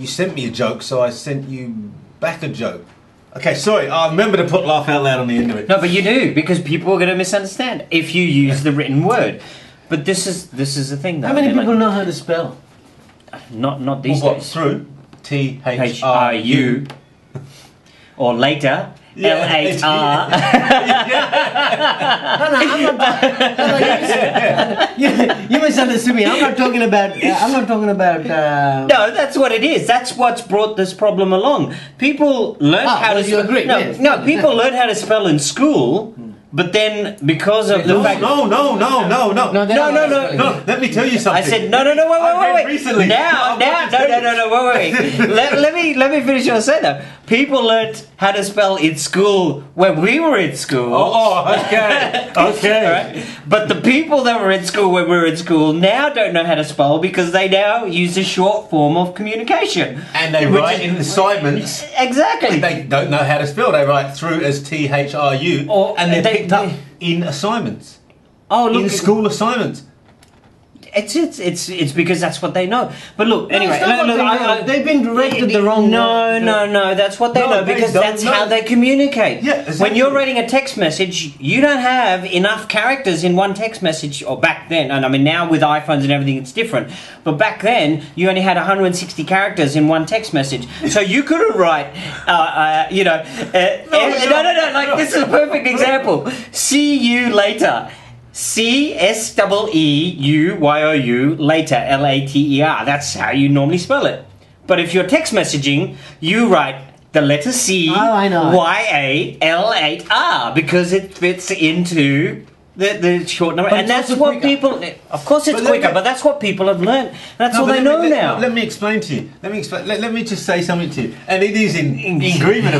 you sent me a joke, so I sent you back a joke. Okay, sorry. I remember to put laugh out loud on the end of it. No, but you do, because people are going to misunderstand if you use the written word. But this is the thing, though. How many people know how to spell? Not these What, days. through? THRU. HRU. Or later. Yeah. LHR. You misunderstood me. I'm not talking about. No, that's what it is. That's what's brought this problem along. People learn how to. You agree? No, yes. no. People learn how to spell in school, but then because of the fact. No. No. Let me tell you something. I said no. Wait. Recently. Now, no. Wait. Let me finish what I said though. People learned how to spell in school when we were in school. Okay. Okay. Right? But the people that were in school when we were in school now don't know how to spell because they now use a short form of communication. And they write in assignments. Exactly. They don't know how to spell. They write through as THRU, and they're picked up in assignments. Oh, look, in school assignments. It's because that's what they know. But look, anyway, they've been directed the wrong way. No, that's what they know because that's how they communicate. Yeah, exactly. When you're writing a text message, you don't have enough characters in one text message, or back then, and I mean now with iPhones and everything it's different, but back then you only had 160 characters in one text message. So you couldn't write, like this is a perfect example. See you later. CSEEUYOU later, LATER. That's how you normally spell it. But if you're text messaging, you write the letter C, YAL8R, because it fits into the short number. And that's what people. Of course, it's quicker, but that's what people have learned. That's all they know now. Let me explain to you. Let me just say something to you. And it is in agreement.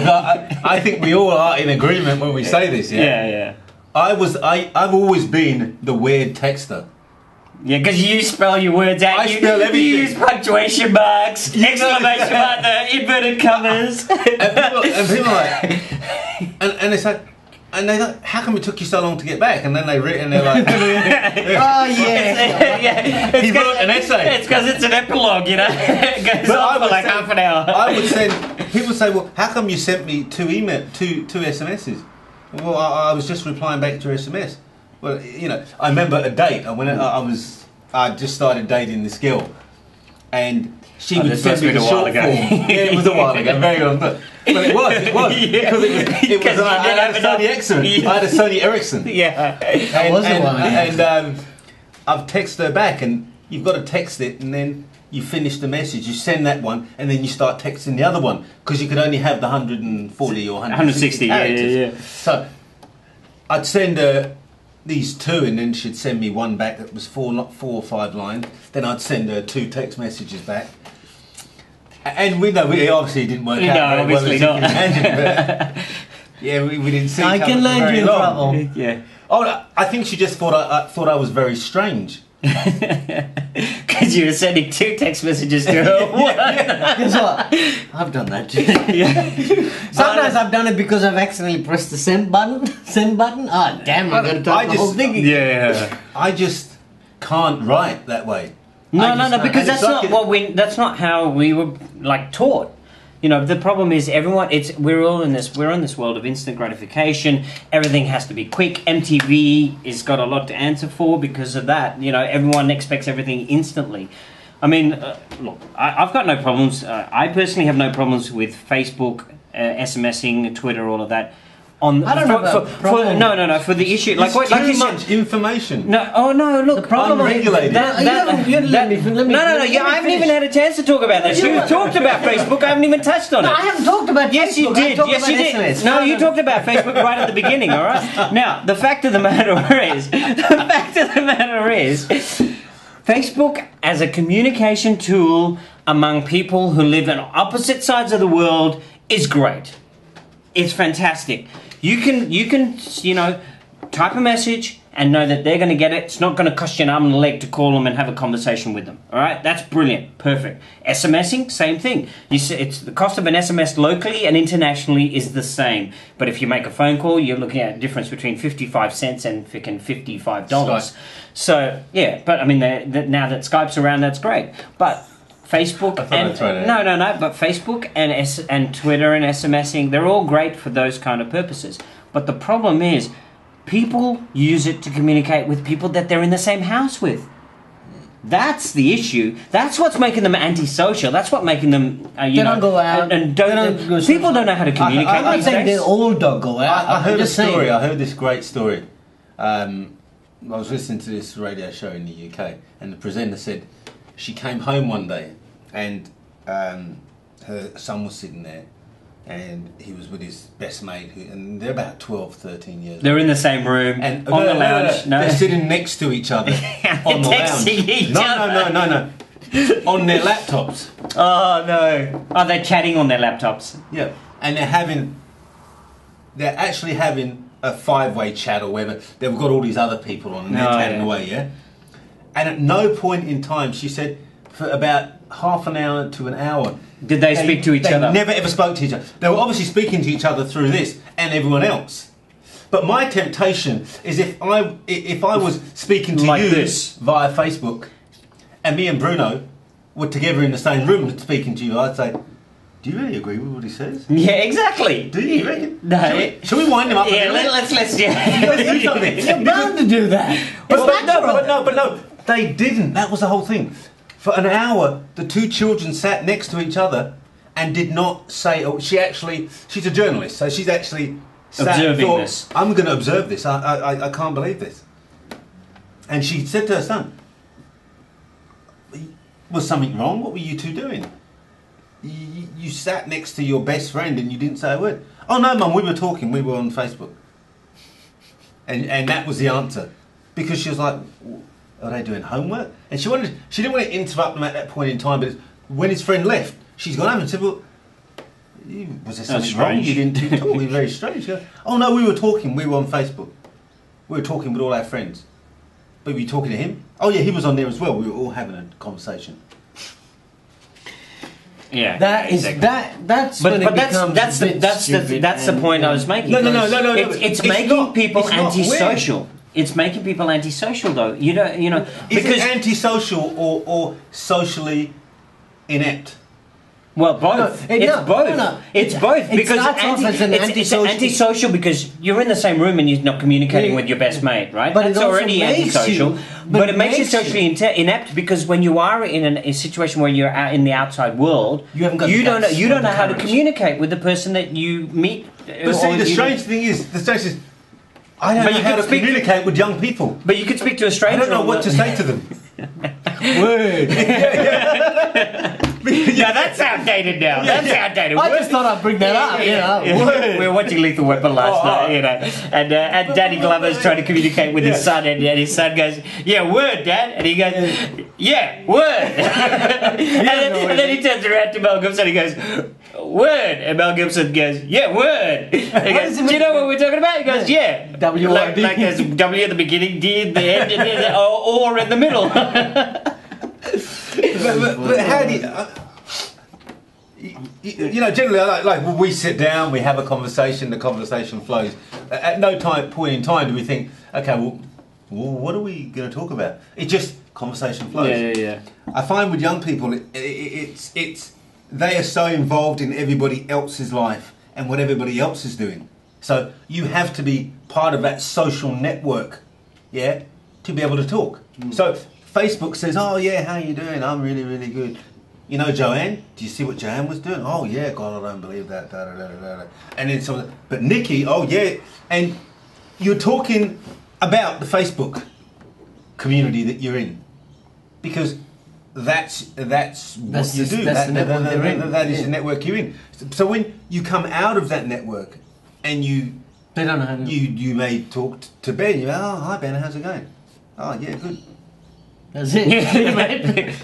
I think we all are in agreement when we say this. Yeah. I've always been the weird texter. Yeah, because you spell your words out. I spell everything. You use punctuation marks, exclamation mark, the inverted commas. and people are like, and it's like, and they're like, how come it took you so long to get back? And then they're like, Oh yeah. he wrote an essay. It's because it's an epilogue, you know. It goes on for like half an hour. I would send. People say, well, how come you sent me two SMSs? Well, I was just replying back to your SMS. Well, I remember a date when I just started dating this girl, and she would send me the short form. Yeah, it was a while ago, very long, but it was Yeah. because I had a Sony Ericsson. Yeah. I had a Sony Ericsson. Yeah, and I've texted her back, and you've got to text it, and then you finish the message, you send that one, and then you start texting the other one because you could only have the 140 or 160 characters. Yeah. So I'd send her these two, and then she'd send me one back that was four or five lines. Then I'd send her two text messages back, and we know it obviously didn't work out. No, obviously not. Yeah, we didn't see. I can land you in trouble. Yeah. Oh, I think she just thought I was very strange. Because you were sending two text messages to her. Guess what? I've done that too. Yeah. Sometimes I've done it because I've accidentally pressed the send button. Ah, damn! I'm going to type the whole thing. Yeah. I just can't write that way. No, because that's not that's not how we were like taught. The problem is we're in this world of instant gratification. Everything has to be quick. MTV has got a lot to answer for because of that. Everyone expects everything instantly. I mean, look, I've got no problems. I personally have no problems with Facebook, SMSing, Twitter, all of that. I don't know about for the issue It's too much information. No, look, the problem unregulated. I haven't even had a chance to talk about this. You talked about Facebook. I haven't even touched on it. No, I haven't talked about Yes, Facebook. you did. Yes, you did. SMS. No, you talked about Facebook right at the beginning. All right. Now, the fact of the matter is, Facebook as a communication tool among people who live on opposite sides of the world is great. It's fantastic. You can type a message and know that they're going to get it. It's not going to cost you an arm and a leg to call them and have a conversation with them. All right, that's brilliant, perfect. SMSing, same thing. It's the cost of an SMS locally and internationally is the same. But if you make a phone call, you're looking at a difference between 55 cents and freaking $55. So yeah, but I mean, now that Skype's around, that's great. But Facebook I thought I'd throw that and no, but Facebook and Twitter and SMSing, they're all great for those kind of purposes. But the problem is, people use it to communicate with people that they're in the same house with. That's the issue. That's what's making them antisocial. That's what making them They don't go out. and They don't go people social. don't know how to communicate. I'm not these saying days. they all don't go out. I heard I'm a just story. saying. I heard this great story. I was listening to this radio show in the UK, and the presenter said she came home one day, and her son was sitting there, and he was with his best mate, and they're about 12, 13 years old. They're in the same room And on the lounge. No, they're sitting next to each other on the Texting lounge. each no, other. no, on their laptops. Oh no! Are they chatting on their laptops? Yeah, and they're actually having a five-way chat or whatever. They've got all these other people on, and they're Oh, chatting yeah. away. Yeah, and at no point in time, she said, for about half an hour to an hour, Did they speak to each they other? never ever spoke to each other. They were obviously speaking to each other through this and everyone else. But my temptation is if I was speaking to Like you this. via Facebook, and me and Bruno were together in the same room speaking to you, I'd say, "Do you really agree with what he says? Yeah, exactly. Do you reckon? No. Shall we wind him up? Yeah, a little? let's Let's do something. You're bound to do that. But no, they didn't. That was the whole thing. For an hour, the two children sat next to each other and did not say. Oh, she's a journalist, so she's actually sat and Observing thought, this. I'm going to observe this. I can't believe this. And she said to her son, "Was something wrong? What were you two doing? You sat next to your best friend and you didn't say a word." "Oh no, Mum, we were talking. We were on Facebook." And that was the answer, because she was like, "Are they doing homework?" And she didn't want to interrupt them at that point in time. But when his friend left, she's gone home and said, "Well, was there something wrong? strange. You didn't talk. We were very strange." She goes, "Oh no, we were talking. We were on Facebook. We were talking with all our friends." "But were you talking to him?" "Oh yeah, he was on there as well. We were all having a conversation." Yeah, That's when it becomes a bit stupid that's the and- point I was making. No. It's making not- people it's not antisocial. It's making people antisocial, though. You know, Is because it antisocial or socially inept? well, both. No, It's no, both. no. It's both It because starts off as an it's antisocial- antisocial because you're in the same room and you're not communicating Yeah. with your best mate, right? But it That's also already makes antisocial. you- But it makes you socially inept because when you are in a situation where you're out in the outside world, You haven't got you the don't guts you or don't the know how to courage. communicate with the person that you meet. But see, the strange thing is, I don't But know you how can to speak- communicate with young people. But you could speak to a I stranger. don't know on what the- to say to them. Word. Yeah, that's outdated now. That's outdated. I just thought I'd bring that up. You know. Word. We were watching Lethal Weapon last night, you know, and Danny Glover's trying to communicate with his son, and his son goes, "Yeah, word, Dad," and he goes, "Yeah, word," and then he turns around to Mel Gibson and he goes, "Word," and Mel Gibson goes, "Yeah, word." And he goes, "Do you know what we're talking about?" He goes, "Yeah, W-I-D. like there's W at the beginning, D at the end, and then or in the middle." But how do you know, generally, like we sit down, we have a conversation, the conversation flows. At no point in time do we think, okay, well what are we going to talk about? It just, conversation flows. Yeah. I find with young people, it's they are so involved in everybody else's life and what everybody else is doing. So you have to be part of that social network, yeah, to be able to talk. So Facebook says, "Oh yeah, how you doing? I'm really, really good. You know, Joanne? Do you see what Joanne was doing? Oh yeah, God, I don't believe that. Da, da, da, da, da." And then someone, but Nikki, oh yeah, and you're talking about the Facebook community that you're in, because that's what you do. That's the network they're in. That is the network you're in. So when you come out of that network and They don't know how to. you may talk to Ben. You go, "Oh, hi Ben, how's it going?" "Oh yeah, good." That's it.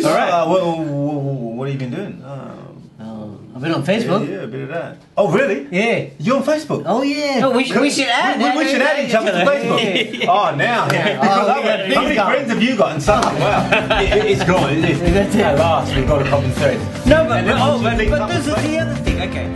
All right. What have you been doing? I've been on Facebook. Yeah, a bit of that. Oh really? Yeah. You're on Facebook? Oh yeah. Oh, we should add. We should add each other to Facebook. Yeah. Oh, now. Yeah. Because Oh, yeah, how many big guy. friends have you got? And some, wow, it's gone. That's it. At last, we've got a common thread. No, but And then once you link but up this is with the other thing. Okay,